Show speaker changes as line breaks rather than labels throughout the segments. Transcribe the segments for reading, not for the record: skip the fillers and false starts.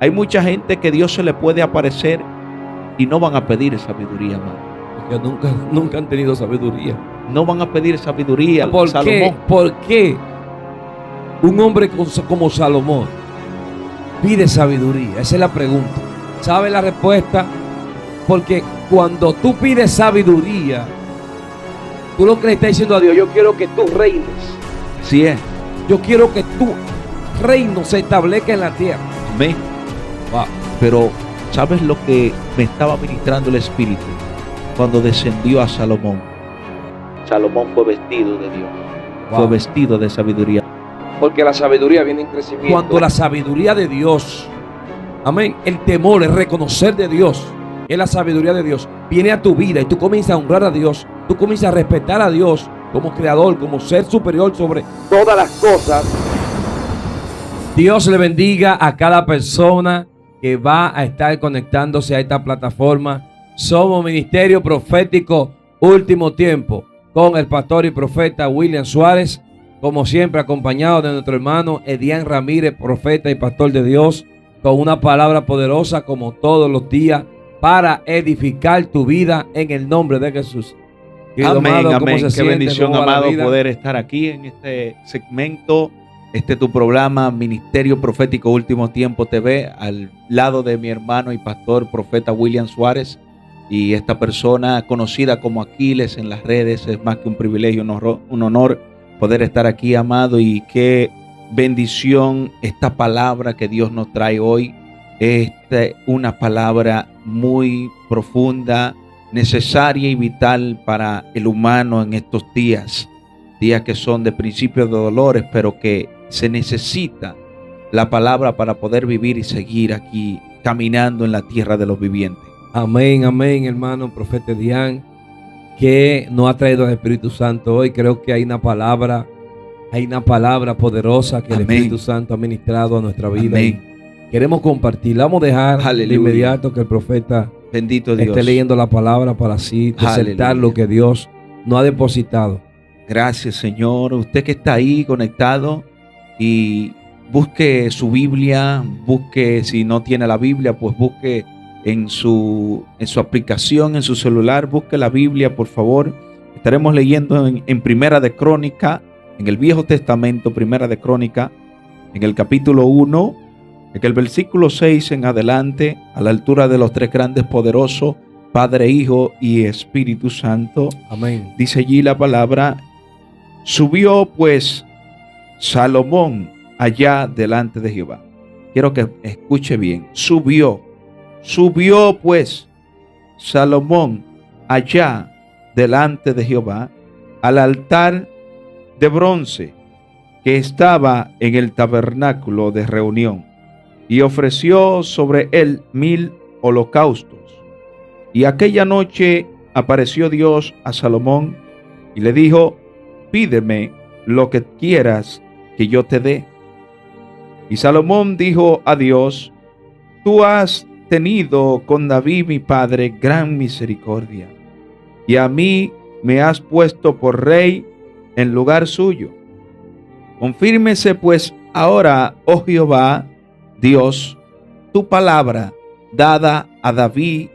Hay mucha gente que Dios se le puede aparecer y no van a pedir sabiduría, amado.
Porque nunca han tenido sabiduría.
No van a pedir sabiduría.
¿Por qué?
Salomón.
¿Por qué un hombre como Salomón pide sabiduría? Esa es la pregunta. ¿Sabe la respuesta? Porque cuando tú pides sabiduría, tú lo que le estás diciendo a Dios: yo quiero que tú reines.
Así es.
Yo quiero que tu reino se establezca en la tierra.
Amén.
Wow.
Pero ¿sabes lo que me estaba ministrando el Espíritu? Cuando descendió a Salomón. Salomón fue vestido de Dios.
Wow.
Fue vestido de sabiduría.
Porque la sabiduría viene en crecimiento. Cuando la sabiduría de Dios, amén, el temor, el reconocer de Dios, es la sabiduría de Dios, viene a tu vida y tú comienzas a honrar a Dios, tú comienzas a respetar a Dios como creador, como ser superior sobre todas las cosas. Dios le bendiga a cada persona que va a estar conectándose a esta plataforma. Somos Ministerio Profético Último Tiempo con el pastor y profeta William Suárez, como siempre acompañado de nuestro hermano Edián Ramírez, profeta y pastor de Dios, con una palabra poderosa como todos los días para edificar tu vida en el nombre de Jesús. Querido
Amén,
amado, ¿cómo
amén.
se
Qué
siente?
bendición,
¿Cómo va la
amado,
vida?
poder estar aquí en este segmento. Tu programa Ministerio Profético Último Tiempo TV, al lado de mi hermano y pastor profeta William Suárez, y esta persona conocida como Aquiles en las redes. Es más que un privilegio, un honor poder estar aquí, amado, y qué bendición esta palabra que Dios nos trae hoy. Una palabra muy profunda, necesaria y vital para el humano en estos días que son de principios de dolores, pero que se necesita la palabra para poder vivir y seguir aquí caminando en la tierra de los vivientes.
Amén, amén, hermano profeta Edián, que nos ha traído el Espíritu Santo hoy. Creo que hay una palabra poderosa que el Espíritu Santo ha ministrado a nuestra vida.
Amén.
Y queremos compartirla. Vamos a dejar de inmediato que el profeta
bendito Dios
esté leyendo la palabra para así desertar lo que Dios nos ha depositado.
Gracias, Señor. Usted que está ahí conectado y busque su Biblia, busque, si no tiene la Biblia, pues busque en su aplicación, en su celular, busque la Biblia, por favor. Estaremos leyendo en Primera de Crónica, en el Viejo Testamento, Primera de Crónica, en el capítulo 1, en el versículo 6 en adelante, a la altura de los tres grandes poderosos, Padre, Hijo y Espíritu Santo.
Amén.
Dice allí la palabra: subió pues Salomón allá delante de Jehová. Quiero que escuche bien. Subió pues Salomón allá delante de Jehová al altar de bronce que estaba en el tabernáculo de reunión, y ofreció sobre él 1000 holocaustos. Y aquella noche apareció Dios a Salomón y le dijo: pídeme lo que quieras que yo te dé. Y Salomón dijo a Dios: tú has tenido con David mi padre gran misericordia, y a mí me has puesto por rey en lugar suyo. Confírmese pues ahora, oh Jehová Dios, tu palabra dada a David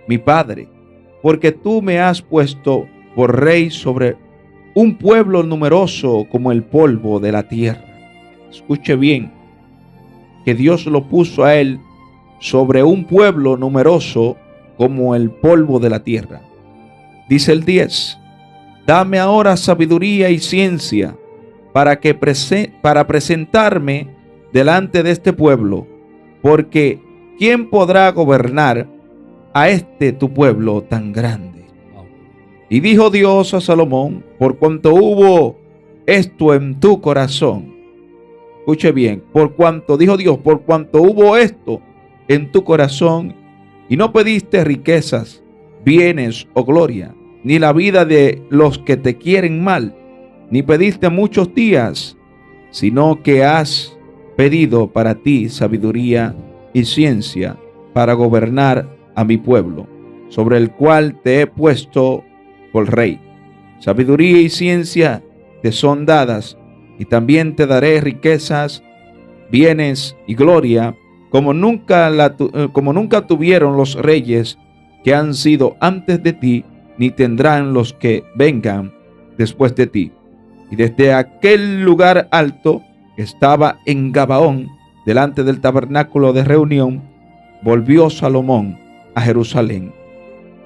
mi padre, porque tú me has puesto por rey sobre un pueblo numeroso como el polvo de la tierra. Escuche bien, que Dios lo puso a él sobre un pueblo numeroso como el polvo de la tierra. Dice el 10: dame ahora sabiduría y ciencia para presentarme delante de este pueblo, porque ¿quién podrá gobernar a tu pueblo tan grande? Y dijo Dios a Salomón: por cuanto hubo esto en tu corazón. Escuche bien, dijo Dios, por cuanto hubo esto en tu corazón, y no pediste riquezas, bienes o gloria, ni la vida de los que te quieren mal, ni pediste muchos días, sino que has pedido para ti sabiduría y ciencia para gobernar a mi pueblo, sobre el cual te he puesto por rey. Sabiduría y ciencia te son dadas, y también te daré riquezas, bienes y gloria, como nunca tuvieron los reyes que han sido antes de ti, ni tendrán los que vengan después de ti. Y desde aquel lugar alto que estaba en Gabaón, delante del tabernáculo de reunión, volvió Salomón a Jerusalén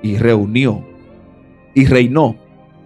y reinó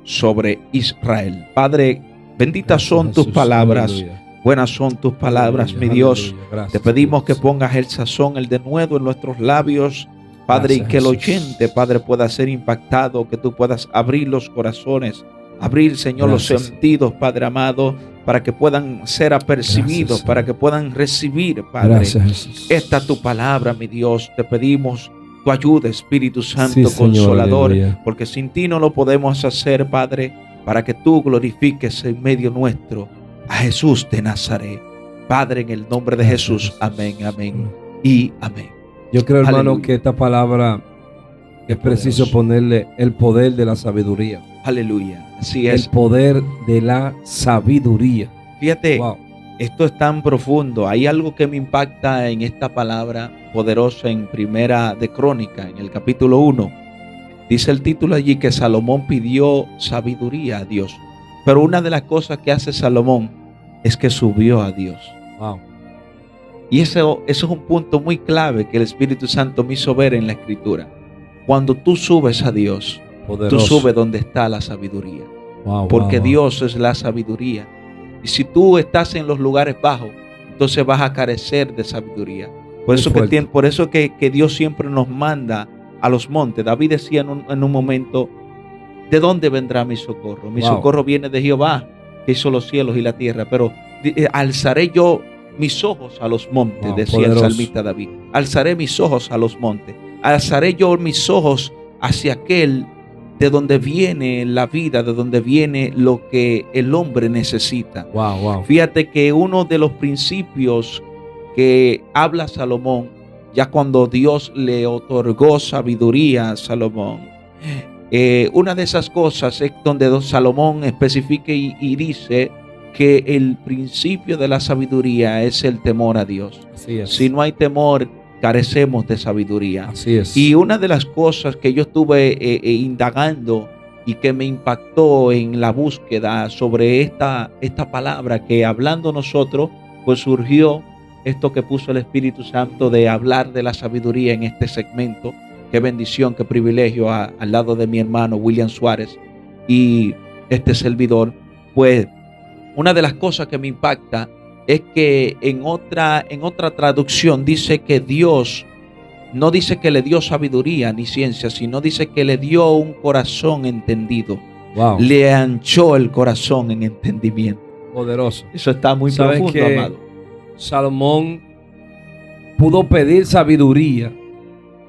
sobre Israel. Padre, benditas son tus palabras.
Aleluya.
Buenas son tus palabras,
Aleluya,
mi Dios.
aleluya.
Te pedimos que
Dios.
pongas el sazón, el denuedo en nuestros labios, Padre,
Gracias,
y que el
Jesús.
oyente, Padre, pueda ser impactado, que tú puedas abrir los corazones, abrir, Señor,
Gracias,
los sentidos, Padre amado, para que puedan ser apercibidos,
Gracias,
para
Señor.
que puedan recibir, Padre,
Gracias, Jesús.
esta tu palabra, mi Dios. Te pedimos tu ayuda, Espíritu Santo,
Sí, Señor,
Consolador,
aleluya.
porque sin ti no lo podemos hacer, Padre, para que tú glorifiques en medio nuestro a Jesús de Nazaret. Padre, en el nombre de
Gracias,
Jesús,
Jesús.
amén, amén y amén.
Yo creo, hermano,
Aleluya.
que esta palabra es preciso
Poderoso.
ponerle el poder de la sabiduría.
Aleluya. Así
El
es.
poder de la sabiduría.
Fíjate,
Wow.
esto es tan profundo. Hay algo que me impacta en esta palabra poderosa en Primera de Crónica, en el capítulo 1. Dice el título allí que Salomón pidió sabiduría a Dios. Pero una de las cosas que hace Salomón es que subió a Dios.
Wow.
Y eso es un punto muy clave que el Espíritu Santo me hizo ver en la Escritura. Cuando tú subes a Dios,
Poderoso.
tú subes donde está la sabiduría.
Wow,
Porque
wow, wow.
Dios es la sabiduría. Y si tú estás en los lugares bajos, entonces vas a carecer de sabiduría. Por
Muy
eso,
fuerte.
que Dios siempre nos manda a los montes. David decía en un momento, ¿de dónde vendrá mi socorro? Mi
Wow.
socorro viene de Jehová, que hizo los cielos y la tierra. Pero alzaré yo mis ojos a los montes,
Wow,
decía el
poderoso.
salmista David. Alzaré mis ojos a los montes. Alzaré yo mis ojos hacia aquel de donde viene la vida, de donde viene lo que el hombre necesita.
Wow, wow.
Fíjate que uno de los principios que habla Salomón, ya cuando Dios le otorgó sabiduría a Salomón, una de esas cosas es donde Salomón especifica y dice que el principio de la sabiduría es el temor a Dios.
Así es.
Si no hay temor, carecemos de sabiduría.
Así es.
Y una de las cosas que yo estuve indagando y que me impactó en la búsqueda sobre esta palabra, que hablando nosotros, pues surgió esto que puso el Espíritu Santo de hablar de la sabiduría en este segmento. Qué bendición, qué privilegio al lado de mi hermano William Suárez y este servidor. Pues una de las cosas que me impacta es que en otra traducción dice que Dios no dice que le dio sabiduría ni ciencia, sino dice que le dio un corazón entendido.
Wow.
Le anchó el corazón en entendimiento.
Poderoso.
Eso está muy
¿Sabes
profundo,
qué?
amado.
Salomón pudo pedir sabiduría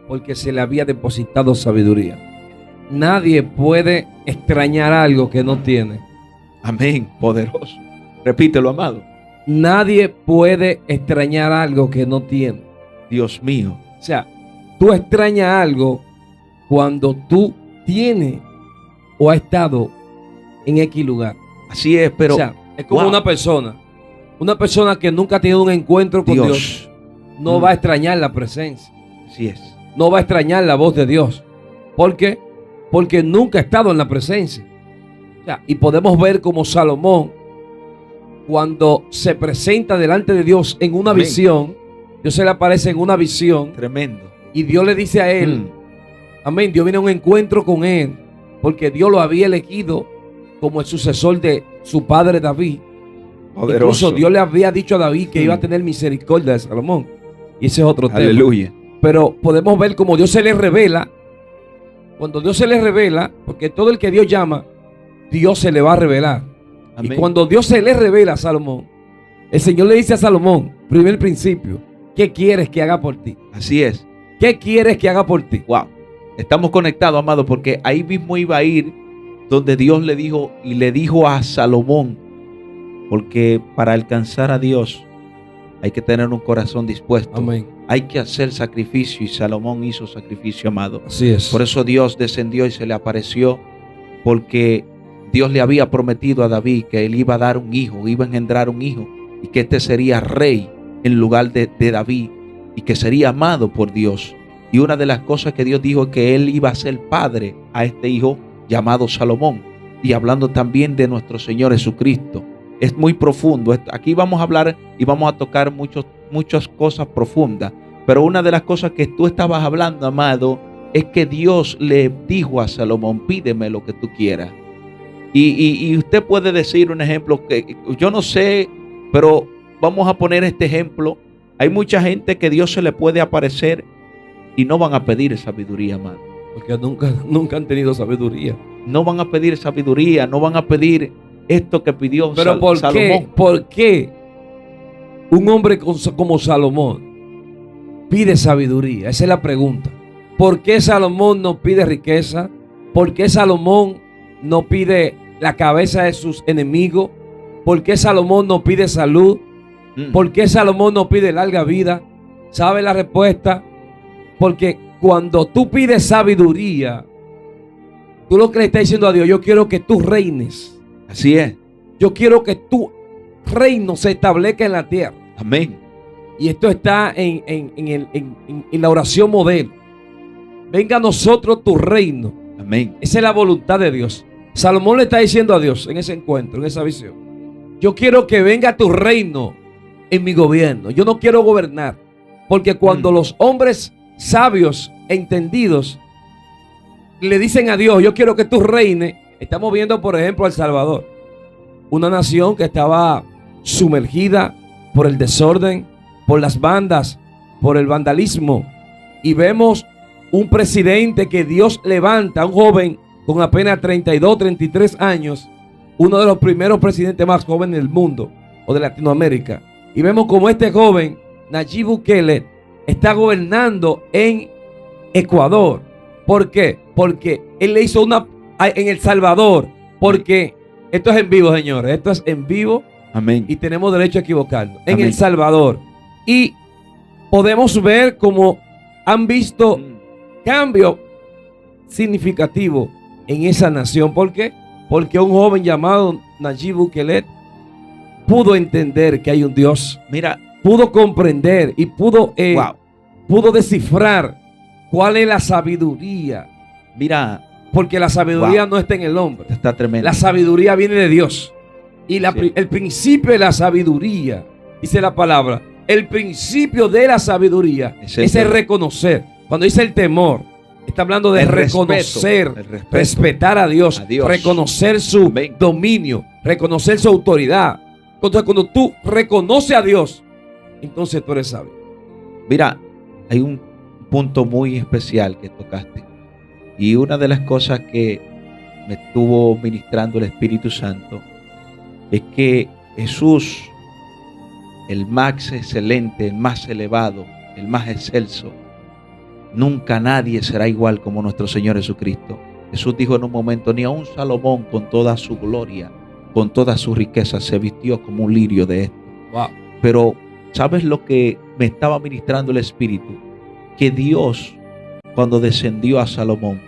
porque se le había depositado sabiduría. Nadie puede extrañar algo que no tiene.
Amén, poderoso. Repítelo, amado.
Nadie puede extrañar algo que no tiene.
Dios mío.
O sea, tú extrañas algo cuando tú tienes o has estado en X lugar.
Así es, pero
o sea, es como
wow.
una persona que nunca ha tenido un encuentro con Dios, no va a extrañar la presencia.
Así es.
No va a extrañar la voz de Dios. ¿Por qué? Porque nunca ha estado en la presencia. O sea, y podemos ver como Salomón, cuando se presenta delante de Dios en una
Amén.
visión, Dios se le aparece en una visión
Tremendo.
y Dios le dice a él, amén, Dios viene a un encuentro con él, porque Dios lo había elegido como el sucesor de su padre David.
Poderoso.
Incluso Dios le había dicho a David que iba a tener misericordia de Salomón. Y ese es otro tema.
Aleluya.
Pero podemos ver como Dios se le revela. Cuando Dios se le revela, porque todo el que Dios llama, Dios se le va a revelar.
Amén.
Y cuando Dios se le revela a Salomón, el Señor le dice a Salomón, primer principio, ¿qué quieres que haga por ti?
Así es.
¿Qué quieres que haga por ti?
Wow. Estamos conectados, amado, porque ahí mismo iba a ir donde Dios le dijo a Salomón, porque para alcanzar a Dios hay que tener un corazón dispuesto.
Amén.
Hay que hacer sacrificio, y Salomón hizo sacrificio, amado.
Así es.
Por eso Dios descendió y se le apareció, porque Dios le había prometido a David que él iba a dar un hijo, iba a engendrar un hijo, y que este sería rey en lugar de David. y que sería amado por Dios. Y una de las cosas que Dios dijo es que Él iba a ser padre a este hijo llamado Salomón. Y hablando también de nuestro Señor Jesucristo. Es muy profundo. Aquí vamos a hablar y vamos a tocar muchas cosas profundas. Pero una de las cosas que tú estabas hablando, amado, es que Dios le dijo a Salomón: pídeme lo que tú quieras. Y usted puede decir un ejemplo que yo no sé, pero vamos a poner este ejemplo. Hay mucha gente que Dios se le puede aparecer y no van a pedir sabiduría, amado.
Porque nunca han tenido sabiduría.
No van a pedir sabiduría, no van a pedir esto que pidió
Salomón. Pero ¿por qué un hombre como Salomón pide sabiduría? Esa es la pregunta. ¿Por qué Salomón no pide riqueza? ¿Por qué Salomón no pide la cabeza de sus enemigos? ¿Por qué Salomón no pide salud? ¿Por qué Salomón no pide larga vida? ¿Sabe la respuesta? Porque cuando tú pides sabiduría, tú lo que le estás diciendo a Dios: yo quiero que tú reines.
Así es.
Yo quiero que tu reino se establezca en la tierra.
Amén.
Y esto está en la oración modelo. Venga a nosotros tu reino.
Amén.
Esa es la voluntad de Dios. Salomón le está diciendo a Dios en ese encuentro, en esa visión: yo quiero que venga tu reino en mi gobierno. Yo no quiero gobernar. Porque cuando los hombres sabios e entendidos le dicen a Dios: yo quiero que tú reines. Estamos viendo, por ejemplo, El Salvador, una nación que estaba sumergida por el desorden, por las bandas, por el vandalismo. Y vemos un presidente que Dios levanta, un joven con apenas 32, 33 años, uno de los primeros presidentes más jóvenes del mundo o de Latinoamérica. Y vemos como este joven, Nayib Bukele, está gobernando en Ecuador. ¿Por qué? Porque él le hizo en El Salvador. Porque esto es en vivo, señores. Esto es en vivo.
Amén.
Y tenemos derecho a equivocarnos. En
Amén.
El Salvador. Y podemos ver cómo han visto cambio significativo en esa nación. ¿Por qué? Porque un joven llamado Nayib Bukele pudo entender que hay un Dios.
Mira,
pudo comprender y pudo descifrar cuál es la sabiduría.
Mira,
porque la sabiduría no está en el hombre.
Está tremendo.
La sabiduría viene de Dios. Y el principio de la sabiduría, dice la palabra, el principio de la sabiduría es el reconocer. Cuando dice el temor, está hablando de reconocer, respetar a Dios, reconocer su dominio, reconocer su autoridad. Entonces, cuando tú reconoces a Dios, entonces tú eres sabio.
Mira, hay un punto muy especial que tocaste. Y una de las cosas que me estuvo ministrando el Espíritu Santo es que Jesús, el más excelente, el más elevado, el más excelso, nunca nadie será igual como nuestro Señor Jesucristo. Jesús dijo en un momento: ni aun Salomón con toda su gloria, con toda su riqueza, se vistió como un lirio de esto.
Wow.
Pero ¿sabes lo que me estaba ministrando el Espíritu? Que Dios, cuando descendió a Salomón,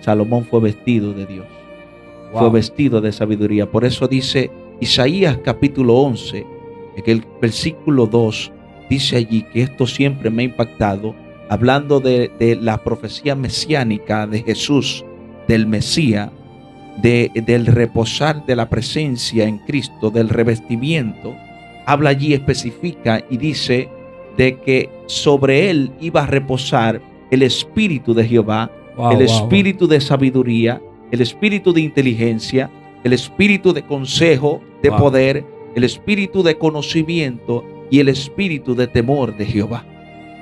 Salomón fue vestido de Dios. Wow. Fue vestido de sabiduría. Por eso dice Isaías capítulo 11, en el versículo 2, dice allí, que esto siempre me ha impactado, hablando de la profecía mesiánica de Jesús, del Mesías, del reposar de la presencia en Cristo, del revestimiento. Habla allí, especifica y dice de que sobre él iba a reposar el Espíritu de Jehová, el Espíritu de sabiduría, el Espíritu de inteligencia, el Espíritu de consejo, de poder, el Espíritu de conocimiento y el Espíritu de temor de Jehová.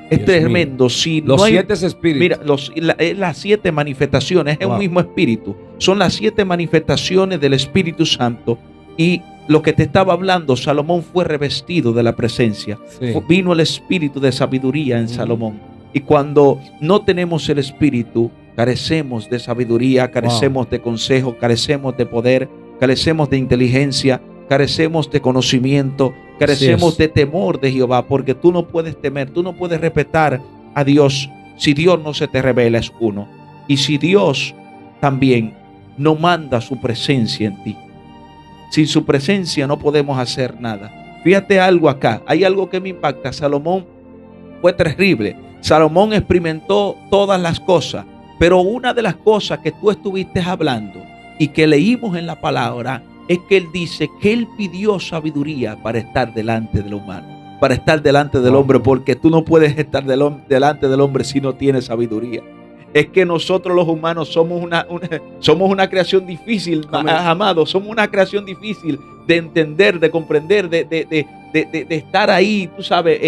Es tremendo. Si
los 7 espíritus.
Mira, las 7 manifestaciones, es un mismo espíritu. Son las 7 manifestaciones del Espíritu Santo. Y lo que te estaba hablando, Salomón fue revestido de la presencia. Sí. Vino el espíritu de sabiduría en Salomón. Y cuando no tenemos el espíritu, carecemos de sabiduría, carecemos de consejo, carecemos de poder, carecemos de inteligencia, carecemos de conocimiento, carecemos de temor de Jehová, porque tú no puedes temer, tú no puedes respetar a Dios si Dios no se te revela, es uno. Y si Dios también no manda su presencia en ti. Sin su presencia no podemos hacer nada. Fíjate algo acá, hay algo que me impacta. Salomón fue terrible. Salomón experimentó todas las cosas, pero una de las cosas que tú estuviste hablando y que leímos en la palabra es que él dice que él pidió sabiduría para estar delante del humano, para estar delante del hombre, porque tú no puedes estar delante del hombre si no tienes sabiduría. Es que nosotros los humanos somos una creación difícil, amados, somos una creación difícil de entender, de comprender, de estar ahí, tú sabes,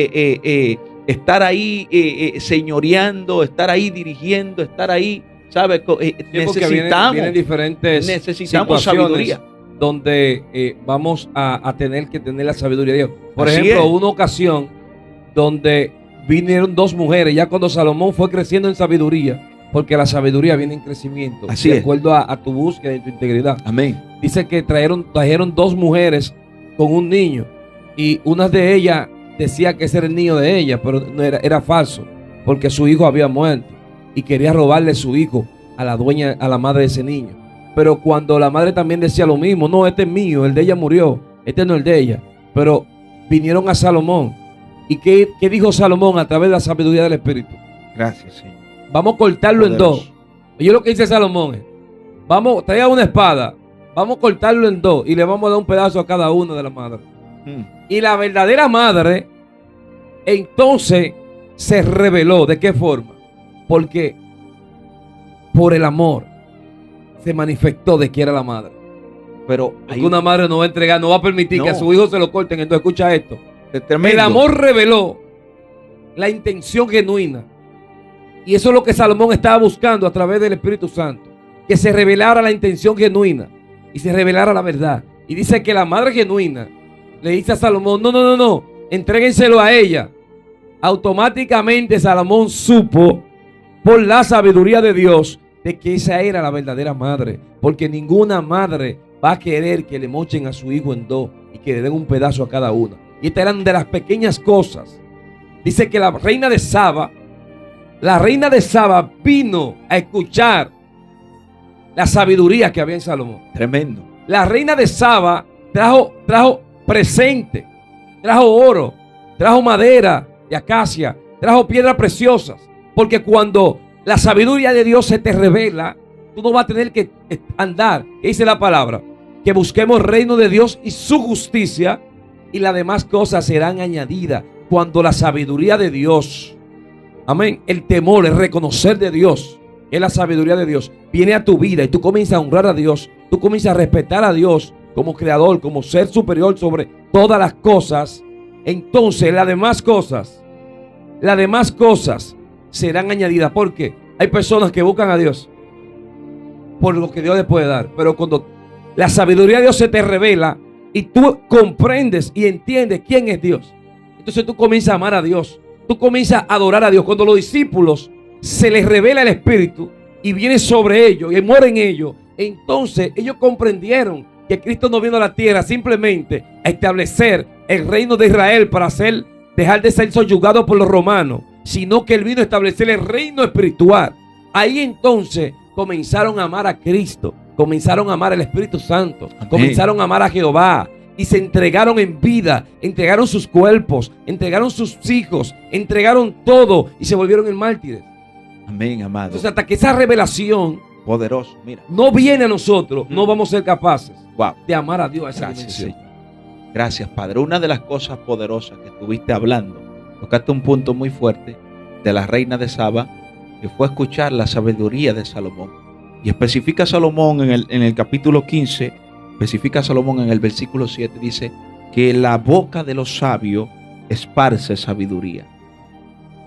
estar ahí señoreando, estar ahí dirigiendo, estar ahí, ¿sabes? Necesitamos sabiduría.
Donde vamos a tener que tener la sabiduría de Dios. Por ejemplo, una ocasión donde vinieron dos mujeres, ya cuando Salomón fue creciendo en sabiduría, porque la sabiduría viene en crecimiento, de acuerdo a tu búsqueda y tu integridad.
Amén.
Dice que trajeron dos mujeres con un niño, y una de ellas decía que ese era el niño de ella, pero no era falso, porque su hijo había muerto y quería robarle su hijo a la dueña, a la madre de ese niño. Pero cuando la madre también decía lo mismo, no, este es mío, el de ella murió, este no es el de ella. Pero vinieron a Salomón. ¿Y qué dijo Salomón a través de la sabiduría del Espíritu?
Gracias, Señor.
Vamos a cortarlo en dos. Y yo lo que dice Salomón es, traiga una espada, vamos a cortarlo en dos y le vamos a dar un pedazo a cada una de la madre. Y la verdadera madre entonces se reveló. ¿De qué forma? Porque por el amor se manifestó de que era la madre.
Pero
una madre no va a entregar, no va a permitir que a su hijo se lo corten. Entonces escucha esto. El amor reveló la intención genuina. Y eso es lo que Salomón estaba buscando a través del Espíritu Santo. Que se revelara la intención genuina y se revelara la verdad. Y dice que la madre genuina le dice a Salomón, no, entréguenselo a ella. Automáticamente Salomón supo por la sabiduría de Dios de que esa era la verdadera madre, porque ninguna madre va a querer que le mochen a su hijo en dos y que le den un pedazo a cada una. Y estas eran de las pequeñas cosas. Dice que la reina de Saba vino a escuchar la sabiduría que había en Salomón.
Tremendo.
La reina de Saba trajo presente, trajo oro, trajo madera de acacia, trajo piedras preciosas, porque cuando la sabiduría de Dios se te revela, tú no vas a tener que andar. ¿Qué dice la palabra? Que busquemos el reino de Dios y su justicia, y las demás cosas serán añadidas. Cuando la sabiduría de Dios, amén, el temor, el reconocer de Dios, es la sabiduría de Dios, viene a tu vida y tú comienzas a honrar a Dios, tú comienzas a respetar a Dios como creador, como ser superior sobre todas las cosas, entonces las demás cosas serán añadidas. Porque hay personas que buscan a Dios por lo que Dios les puede dar, pero cuando la sabiduría de Dios se te revela y tú comprendes y entiendes quién es Dios, entonces tú comienzas a amar a Dios, tú comienzas a adorar a Dios. Cuando los discípulos se les revela el Espíritu y viene sobre ellos y muere en ellos, entonces ellos comprendieron que Cristo no vino a la tierra simplemente a establecer el reino de Israel para dejar de ser subyugado por los romanos, sino que Él vino a establecer el reino espiritual. Ahí entonces comenzaron a amar a Cristo, comenzaron a amar al Espíritu Santo, amén, comenzaron a amar a Jehová y se entregaron en vida, entregaron sus cuerpos, entregaron sus hijos, entregaron todo y se volvieron en mártires.
Amén, amado.
Entonces, hasta que esa revelación
poderoso, mira,
no viene a nosotros, no vamos a ser capaces de amar a Dios a esa dimensión.
Gracias, Padre. Una de las cosas poderosas que estuviste hablando, tocaste un punto muy fuerte de la reina de Saba, que fue escuchar la sabiduría de Salomón. Y especifica Salomón en el capítulo 15, especifica Salomón en el versículo 7, dice que la boca de los sabios esparce sabiduría.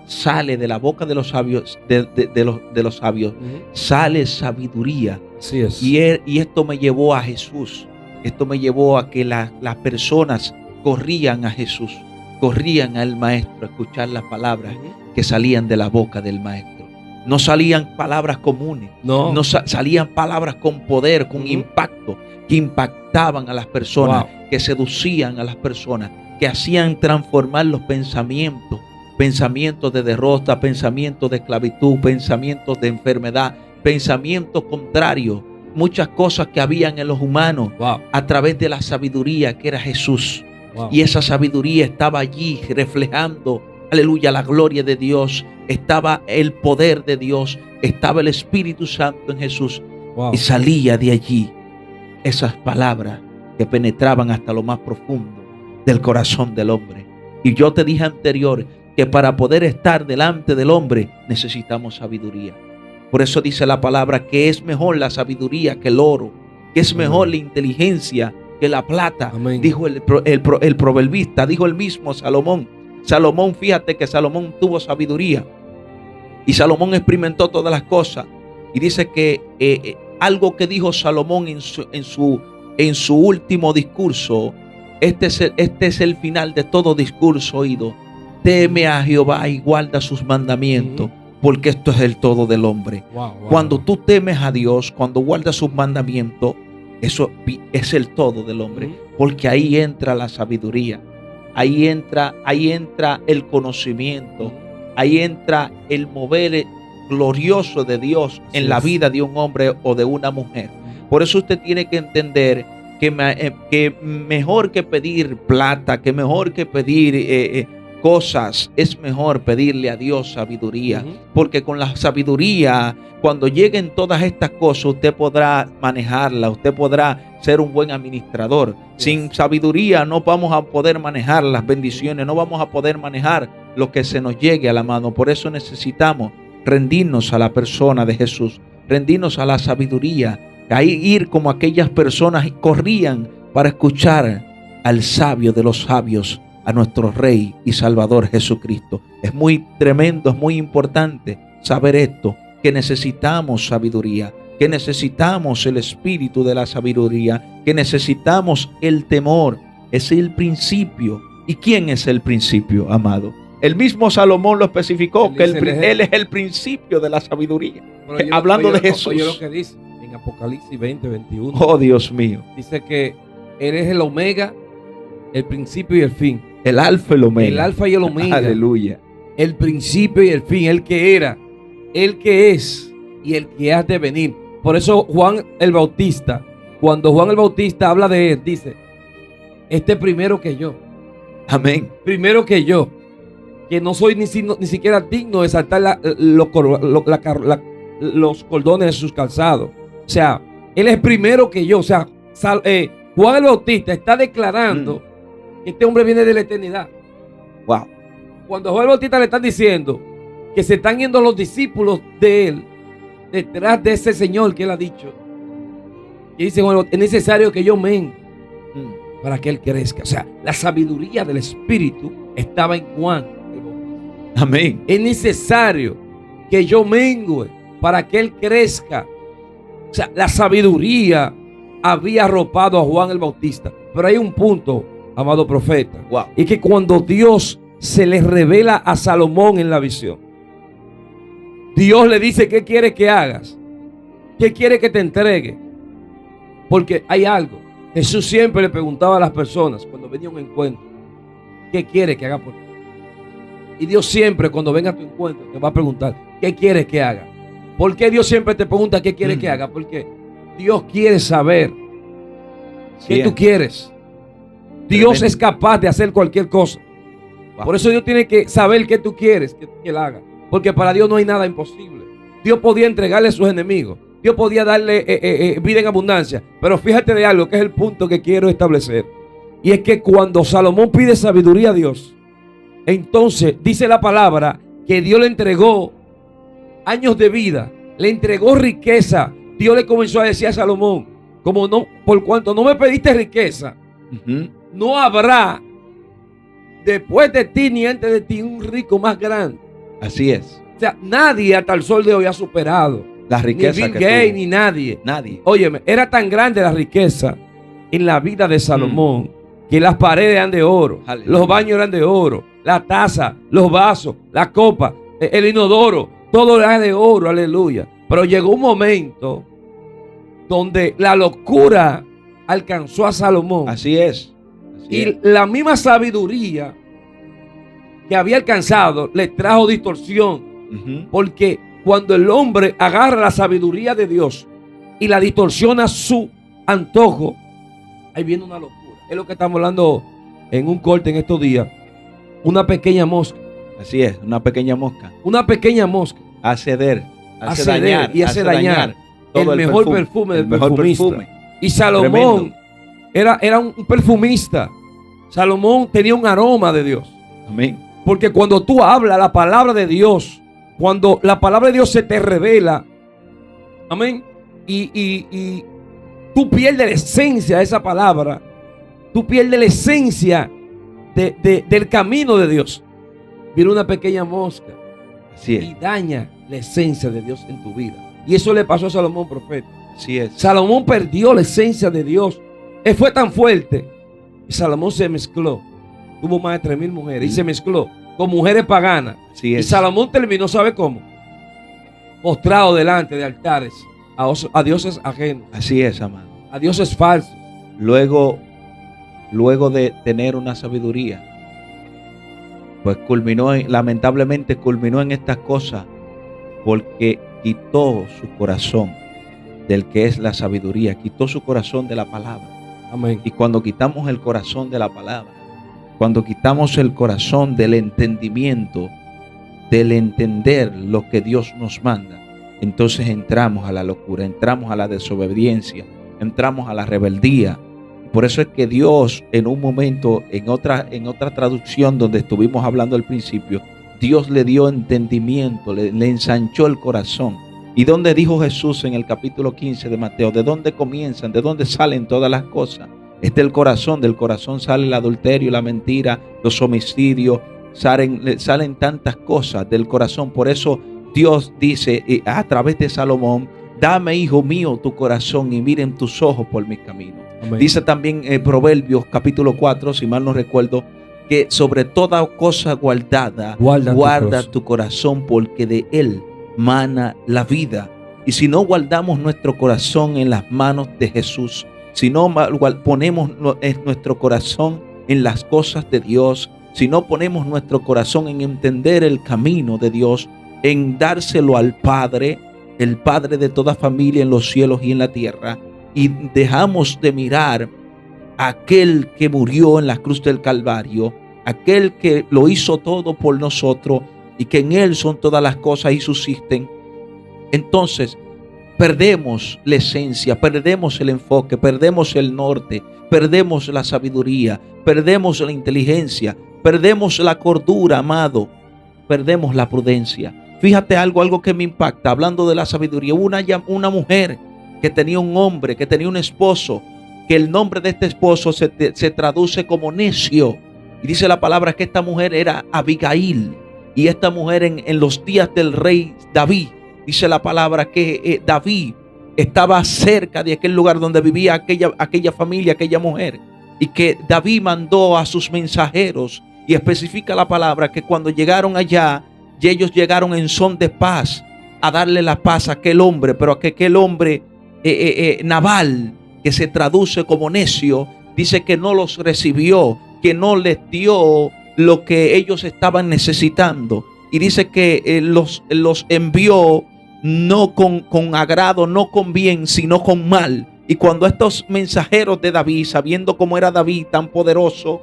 Sale de la boca de los sabios, de los sabios, sale sabiduría.
Así es.
Y esto me llevó a Jesús. Esto me llevó a que las personas corrían a Jesús, corrían al Maestro a escuchar las palabras que salían de la boca del Maestro. No salían palabras comunes, no salían palabras con poder, con impacto, que impactaban a las personas, que seducían a las personas, que hacían transformar los pensamientos, pensamientos de derrota, pensamientos de esclavitud, pensamientos de enfermedad, pensamientos contrarios, muchas cosas que habían en los humanos a través de la sabiduría que era Jesús. Y esa sabiduría estaba allí reflejando aleluya, la gloria de Dios, estaba el poder de Dios, estaba el Espíritu Santo en Jesús. Wow. Y salía de allí esas palabras que penetraban hasta lo más profundo del corazón del hombre. Y yo te dije anterior que para poder estar delante del hombre necesitamos sabiduría. Por eso dice la palabra que es mejor la sabiduría que el oro, que es mejor la inteligencia que la plata. Amén. Dijo el proverbista, dijo el mismo Salomón. Salomón, fíjate que Salomón tuvo sabiduría y Salomón experimentó todas las cosas. Y dice que algo que dijo Salomón en su último discurso, este es el final de todo discurso oído. Teme a Jehová y guarda sus mandamientos, porque esto es el todo del hombre. Wow. Cuando tú temes a Dios, cuando guardas sus mandamientos, eso es el todo del hombre, porque ahí entra la sabiduría, ahí entra el conocimiento, ahí entra el mover glorioso de Dios en la vida de un hombre o de una mujer. Por eso usted tiene que entender que mejor que pedir plata, que mejor que pedir cosas, es mejor pedirle a Dios sabiduría, porque con la sabiduría, cuando lleguen todas estas cosas, usted podrá manejarla, usted podrá ser un buen administrador. Sin sabiduría no vamos a poder manejar las bendiciones, no vamos a poder manejar lo que se nos llegue a la mano. Por eso necesitamos rendirnos a la persona de Jesús, rendirnos a la sabiduría, ahí ir como aquellas personas corrían para escuchar al sabio de los sabios, a nuestro Rey y Salvador Jesucristo. Es muy tremendo, es muy importante saber esto, que necesitamos sabiduría, que necesitamos el espíritu de la sabiduría, que necesitamos el temor. Es el principio. ¿Y quién es el principio, amado? El mismo Salomón lo especificó, que él es el principio de la sabiduría. Hablando de Jesús.
Oye lo que dice en Apocalipsis 20:21.
Oh, Dios mío.
Dice que Él es el Omega, el principio y el fin.
El alfa y el omega.
El alfa y el omega.
Aleluya.
El principio y el fin. El que era, el que es y el que ha de venir. Por eso Juan el Bautista, cuando Juan el Bautista habla de él, dice: este primero que yo.
Amén.
Primero que yo. Que no soy ni siquiera digno de saltar los cordones de sus calzados. O sea, él es primero que yo. O sea, Juan el Bautista está declarando que este hombre viene de la eternidad.
Wow.
Cuando a Juan el Bautista le están diciendo que se están yendo los discípulos de él detrás de ese Señor que él ha dicho, y dice: bueno, es necesario que yo mengue para que él crezca. O sea, la sabiduría del Espíritu estaba en Juan el Bautista.
Amén.
Es necesario que yo mengue para que él crezca. O sea, la sabiduría había arropado a Juan el Bautista. Pero hay un punto, amado profeta,
wow,
y que cuando Dios se le revela a Salomón en la visión, Dios le dice: ¿qué quiere que hagas? ¿Qué quiere que te entregue? Porque hay algo. Jesús siempre le preguntaba a las personas cuando venía a un encuentro: ¿qué quiere que haga por ti? Y Dios siempre, cuando venga a tu encuentro, te va a preguntar: ¿qué quieres que haga? ¿Por qué Dios siempre te pregunta qué quiere que haga? Porque Dios quiere saber qué tú quieres. Dios es capaz de hacer cualquier cosa. Wow. Por eso Dios tiene que saber qué tú quieres que Él haga. Porque para Dios no hay nada imposible. Dios podía entregarle a sus enemigos. Dios podía darle vida en abundancia. Pero fíjate de algo que es el punto que quiero establecer. Y es que cuando Salomón pide sabiduría a Dios, entonces dice la palabra que Dios le entregó años de vida, le entregó riqueza. Dios le comenzó a decir a Salomón: como no, por cuanto no me pediste riqueza, no habrá después de ti ni antes de ti un rico más grande.
Así es.
O sea, nadie hasta el sol de hoy ha superado
la riqueza,
ni Bill Gates ni nadie. Óyeme, era tan grande la riqueza en la vida de Salomón que las paredes eran de oro, los baños eran de oro, la taza, los vasos, la copa, el inodoro, todo era de oro, aleluya. Pero llegó un momento donde la locura alcanzó a Salomón.
Así es.
Y la misma sabiduría que había alcanzado le trajo distorsión. Porque cuando el hombre agarra la sabiduría de Dios y la distorsiona a su antojo, ahí viene una locura. Es lo que estamos hablando en un corte en estos días. Una pequeña mosca
Así es, una pequeña mosca.
Una pequeña mosca.
Hace
dañar todo el mejor perfume del perfumista. Y Salomón era un perfumista. Salomón tenía un aroma de Dios.
Amén.
Porque cuando tú hablas la palabra de Dios, cuando la palabra de Dios se te revela, amén, y tú pierdes la esencia de esa palabra, tú pierdes la esencia del camino de Dios. Viene una pequeña mosca.
Así es.
Y daña la esencia de Dios en tu vida. Y eso le pasó a Salomón, profeta.
Así es.
Salomón perdió la esencia de Dios. Él fue tan fuerte. Y Salomón se mezcló. Tuvo más de 3,000 mujeres. Y se mezcló con mujeres paganas.
Así es.
Y Salomón terminó, ¿sabe cómo? Postrado delante de altares a dioses ajenos.
Así es, amado.
A dioses falsos.
Luego de tener una sabiduría, pues lamentablemente culminó en estas cosas, porque quitó su corazón del que es la sabiduría, quitó su corazón de la palabra.
Amén.
Y cuando quitamos el corazón de la palabra, cuando quitamos el corazón del entendimiento, del entender lo que Dios nos manda, entonces entramos a la locura, entramos a la desobediencia, entramos a la rebeldía. Por eso es que Dios, en un momento, en otra traducción donde estuvimos hablando al principio, Dios le dio entendimiento, le ensanchó el corazón. ¿Y dónde dijo Jesús en el capítulo 15 de Mateo? ¿De dónde comienzan? ¿De dónde salen todas las cosas? Es del corazón sale el adulterio, la mentira, los homicidios, salen tantas cosas del corazón. Por eso Dios dice a través de Salomón: dame, hijo mío, tu corazón y miren tus ojos por mis caminos. Amén. Dice también Proverbios capítulo 4, si mal no recuerdo, que sobre toda cosa guardada, guarda tu corazón, porque de él mana la vida. Y si no guardamos nuestro corazón en las manos de Jesús, si no ponemos nuestro corazón en las cosas de Dios, si no ponemos nuestro corazón en entender el camino de Dios, en dárselo al Padre, el Padre de toda familia en los cielos y en la tierra, y dejamos de mirar a aquel que murió en la cruz del Calvario, aquel que lo hizo todo por nosotros y que en él son todas las cosas y subsisten, entonces perdemos la esencia, perdemos el enfoque, perdemos el norte, perdemos la sabiduría, perdemos la inteligencia, perdemos la cordura, amado, perdemos la prudencia. Fíjate algo que me impacta, hablando de la sabiduría. Una mujer que tenía un hombre, que tenía un esposo, que el nombre de este esposo se traduce como necio. Y dice la palabra que esta mujer era Abigail. Y esta mujer en los días del rey David, dice la palabra que David estaba cerca de aquel lugar donde vivía aquella familia, aquella mujer. Y que David mandó a sus mensajeros, y especifica la palabra que cuando llegaron allá, y ellos llegaron en son de paz a darle la paz a aquel hombre, pero a aquel hombre Nabal, que se traduce como necio, dice que no los recibió, que no les dio lo que ellos estaban necesitando. Y dice que los envió no con agrado, no con bien, sino con mal. Y cuando estos mensajeros de David, sabiendo cómo era David, tan poderoso,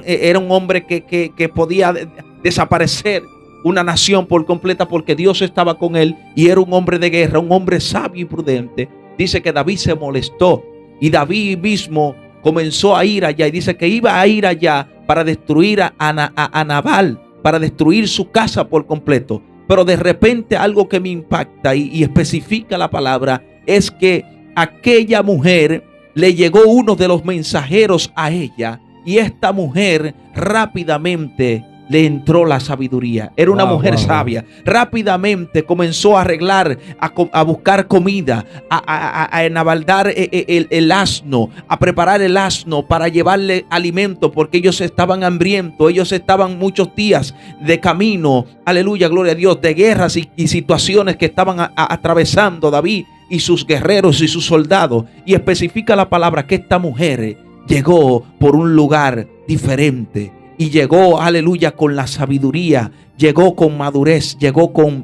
era un hombre que podía desaparecer una nación por completa, porque Dios estaba con él y era un hombre de guerra, un hombre sabio y prudente. Dice que David se molestó y David mismo comenzó a ir allá, y dice que iba a ir allá para destruir a Nabal, para destruir su casa por completo. Pero de repente algo que me impacta y especifica la palabra es que aquella mujer, le llegó uno de los mensajeros a ella, y esta mujer rápidamente le entró la sabiduría. Era una mujer sabia. Rápidamente comenzó a arreglar, a buscar comida, a enabaldar el asno, a preparar el asno para llevarle alimento, porque ellos estaban hambrientos. Ellos estaban muchos días de camino, aleluya, gloria a Dios, de guerras y situaciones que estaban atravesando David y sus guerreros y sus soldados. Y especifica la palabra que esta mujer llegó por un lugar diferente. Y llegó, aleluya, con la sabiduría, llegó con madurez, llegó con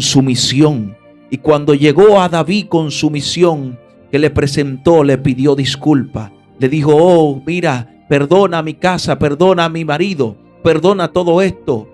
sumisión. Y cuando llegó a David con sumisión, que le presentó, le pidió disculpa. Le dijo: oh, mira, perdona mi casa, perdona a mi marido, perdona todo esto.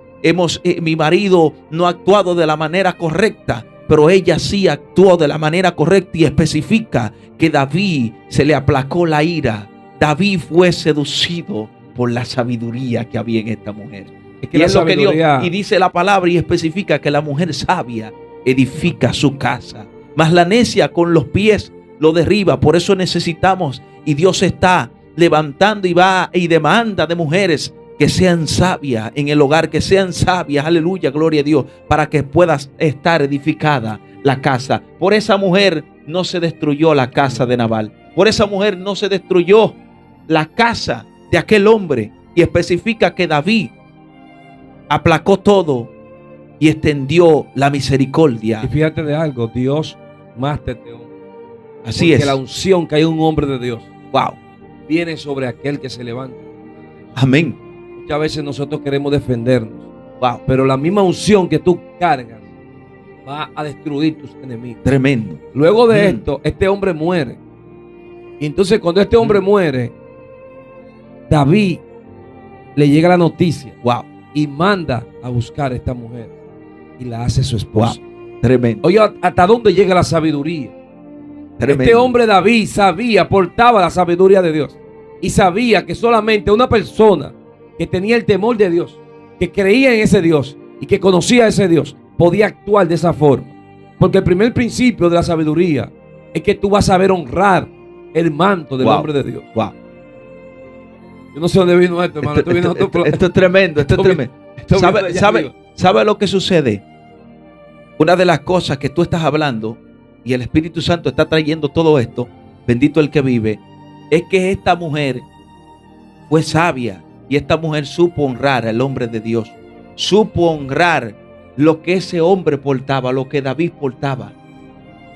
mi marido no ha actuado de la manera correcta, pero ella sí actuó de la manera correcta y especifica que David se le aplacó la ira. David fue seducido por la sabiduría que había en esta mujer. Es que y es lo que Dios, y dice la palabra y especifica que la mujer sabia edifica su casa, mas la necia con los pies lo derriba. Por eso necesitamos, y Dios está levantando y va y demanda de mujeres que sean sabias en el hogar, que sean sabias, aleluya, gloria a Dios, para que pueda estar edificada la casa. Por esa mujer no se destruyó la casa de Nabal, por esa mujer no se destruyó la casa de aquel hombre, y especifica que David aplacó todo y extendió la misericordia.
Y fíjate de algo, Dios más te honra.
Así es.
Que la unción que hay un hombre de Dios,
wow,
viene sobre aquel que se levanta.
Amén.
Muchas veces nosotros queremos defendernos, wow, pero la misma unción que tú cargas va a destruir tus enemigos.
Tremendo.
Luego de esto, este hombre muere. Y entonces cuando este hombre muere, David le llega la noticia, wow, y manda a buscar a esta mujer y la hace su esposa.
Wow. Tremendo.
Oye, ¿hasta dónde llega la sabiduría? Tremendo. Este hombre David sabía, portaba la sabiduría de Dios y sabía que solamente una persona que tenía el temor de Dios, que creía en ese Dios y que conocía a ese Dios, podía actuar de esa forma. Porque el primer principio de la sabiduría es que tú vas a saber honrar el manto del hombre de Dios.
Wow.
Yo no sé dónde vino esto, hermano.
Esto es tremendo, esto es tremendo. ¿Sabe lo que sucede? Una de las cosas que tú estás hablando y el Espíritu Santo está trayendo todo esto, bendito el que vive, es que esta mujer fue sabia y esta mujer supo honrar al hombre de Dios, supo honrar lo que ese hombre portaba, lo que David portaba.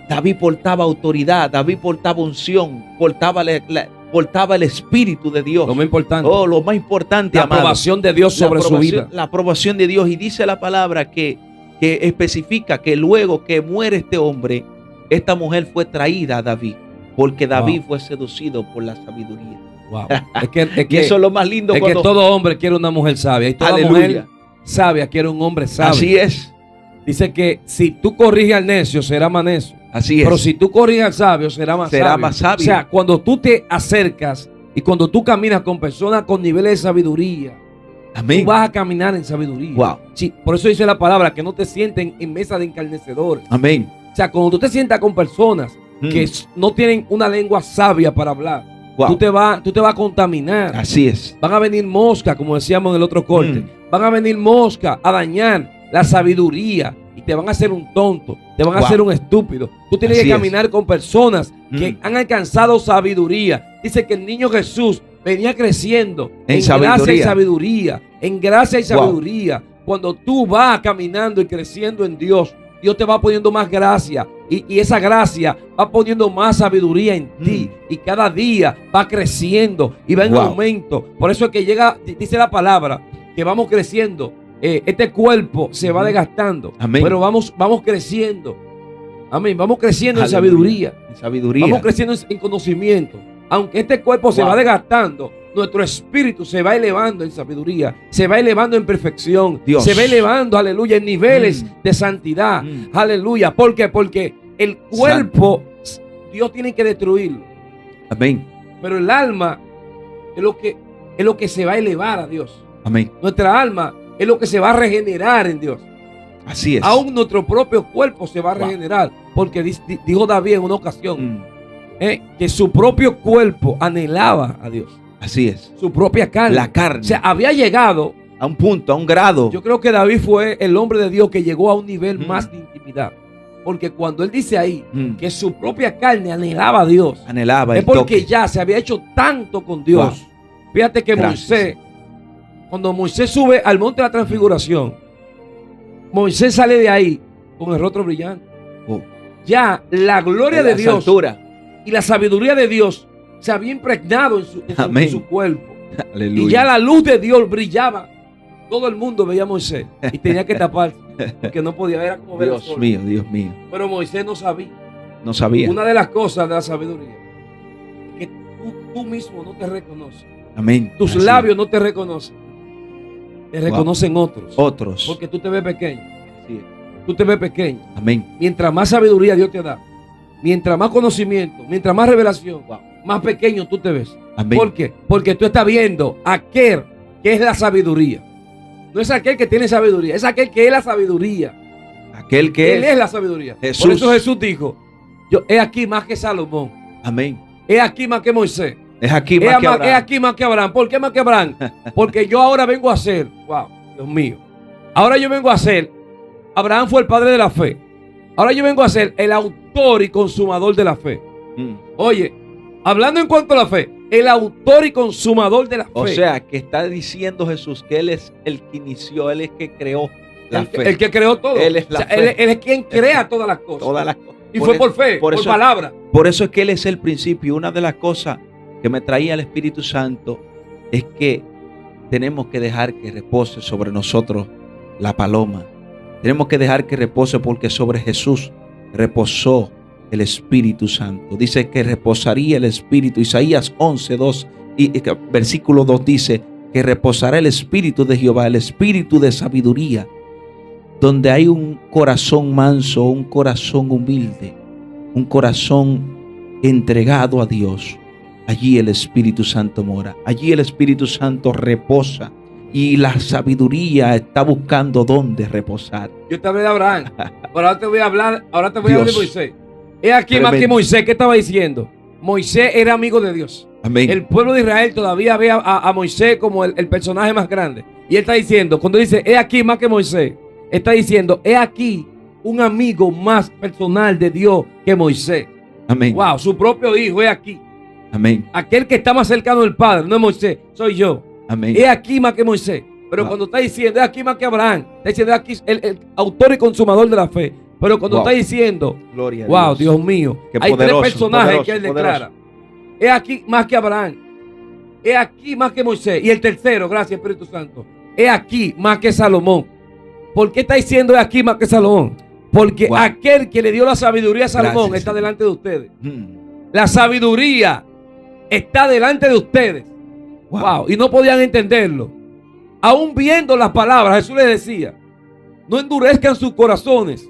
David portaba autoridad, David portaba unción, portaba el Espíritu de Dios.
Lo más importante.
Oh, lo más importante,
la aprobación de Dios sobre su vida.
La aprobación de Dios. Y dice la palabra que especifica que luego que muere este hombre, esta mujer fue traída a David, porque David fue seducido por la sabiduría.
Wow.
Y eso es lo más lindo.
Es que todo hombre quiere una mujer sabia. Y toda mujer sabia quiere un hombre sabio.
Así es.
Dice que si tú corriges al necio, será más necio.
Así es.
Pero si tú corriges al sabio, será más sabio. O sea, cuando tú te acercas y cuando tú caminas con personas con niveles de sabiduría, amén, tú vas a caminar en sabiduría.
Wow.
Sí, por eso dice la palabra que no te sienten en mesa de escarnecedores.
Amén.
O sea, cuando tú te sientas con personas que no tienen una lengua sabia para hablar, wow, tú te vas a contaminar.
Así es.
Van a venir moscas, como decíamos en el otro corte. Van a venir moscas a dañar la sabiduría y te van a hacer un tonto, te van a hacer un estúpido. Tú tienes que caminar con personas que han alcanzado sabiduría. Dice que el niño Jesús venía creciendo en gracia y sabiduría, en gracia y sabiduría. Cuando tú vas caminando y creciendo en Dios, Dios te va poniendo más gracia y esa gracia va poniendo más sabiduría en ti y cada día va creciendo y va en aumento. Por eso es que llega, dice la palabra, que vamos creciendo. Este cuerpo se va desgastando, amén, pero vamos creciendo. Amén, vamos creciendo en sabiduría. Vamos creciendo en conocimiento. Aunque este cuerpo se va desgastando, nuestro espíritu se va elevando en sabiduría, se va elevando en perfección, Dios, se va elevando, aleluya, en niveles de santidad. Aleluya. ¿Por qué? Porque el cuerpo Dios tiene que destruirlo.
Amén.
Pero el alma es lo que se va a elevar a Dios.
Amén.
Nuestra alma es lo que se va a regenerar en Dios.
Así es.
Aún nuestro propio cuerpo se va a regenerar. Porque dijo David en una ocasión que su propio cuerpo anhelaba a Dios.
Así es.
Su propia carne.
La carne.
O sea, había llegado
a un punto, a un grado.
Yo creo que David fue el hombre de Dios que llegó a un nivel más de intimidad. Porque cuando él dice ahí que su propia carne anhelaba a Dios, es porque ya se había hecho tanto con Dios. Wow. Fíjate que Moisés, cuando Moisés sube al monte de la transfiguración, Moisés sale de ahí con el rostro brillante. Ya la gloria de Dios y la sabiduría de Dios se había impregnado en su cuerpo. Aleluya. Y ya la luz de Dios brillaba. Todo el mundo veía a Moisés y tenía que taparse porque no podía ver como ver el sol.
Dios mío.
Pero Moisés no sabía.
No sabía.
Una de las cosas de la sabiduría es que tú mismo no te reconoces.
Amén.
Tus labios no te reconocen. te reconocen otros.
Otros.
Porque tú te ves pequeño.
Sí.
Tú te ves pequeño.
Amén.
Mientras más sabiduría Dios te da, mientras más conocimiento, mientras más revelación, más pequeño tú te ves.
Amén.
¿Por qué? Porque tú estás viendo aquel que es la sabiduría. No es aquel que tiene sabiduría, es aquel que es la sabiduría.
Aquel que
Él es la sabiduría.
Jesús.
Por eso Jesús dijo, yo he aquí más que Salomón.
Amén.
He aquí más que Moisés.
Es aquí más que Abraham.
Es aquí más que Abraham. ¿Por qué más que Abraham? Porque yo ahora vengo a ser, wow, Dios mío. Ahora yo vengo a ser, Abraham fue el padre de la fe. Ahora yo vengo a ser el autor y consumador de la fe. Oye, hablando en cuanto a la fe, el autor y consumador de la fe.
O sea, que está diciendo Jesús que Él es el que inició, Él es el que creó la fe.
El que creó todo.
Él es la fe.
Él es quien crea todas las cosas.
Todas las cosas.
Y fue por fe, por palabra.
Por eso es que Él es el principio. Una de las cosas que me traía el Espíritu Santo es que tenemos que dejar que repose sobre nosotros la paloma. Tenemos que dejar que repose porque sobre Jesús reposó el Espíritu Santo. Dice que reposaría el Espíritu. Isaías 11:2 y versículo 2 dice que reposará el Espíritu de Jehová, el Espíritu de sabiduría. Donde hay un corazón manso, un corazón humilde, un corazón entregado a Dios, allí el Espíritu Santo mora. Allí el Espíritu Santo reposa. Y la sabiduría está buscando dónde reposar.
Yo te hablé de Abraham. Ahora te voy a hablar, de Moisés. Es aquí más que Moisés. ¿Qué estaba diciendo? Moisés era amigo de Dios.
Amén.
El pueblo de Israel todavía ve a Moisés como el personaje más grande. Y él está diciendo, cuando dice, es aquí más que Moisés, está diciendo, es aquí un amigo más personal de Dios que Moisés.
Amén.
Wow, su propio hijo es aquí.
Amén.
Aquel que está más cercano del Padre, no es Moisés, soy yo.
Amén.
Es aquí más que Moisés. Pero cuando está diciendo, es aquí más que Abraham, está diciendo, es aquí el autor y consumador de la fe. Pero cuando está diciendo,
gloria a
wow, Dios mío, hay tres personajes que él declara. Es aquí más que Abraham. Es aquí más que Moisés. Y el tercero, gracias Espíritu Santo, es aquí más que Salomón. ¿Por qué está diciendo es aquí más que Salomón? Porque aquel que le dio la sabiduría a Salomón está delante de ustedes. La sabiduría está delante de ustedes. Wow. Y no podían entenderlo. Aún viendo las palabras, Jesús les decía, no endurezcan sus corazones.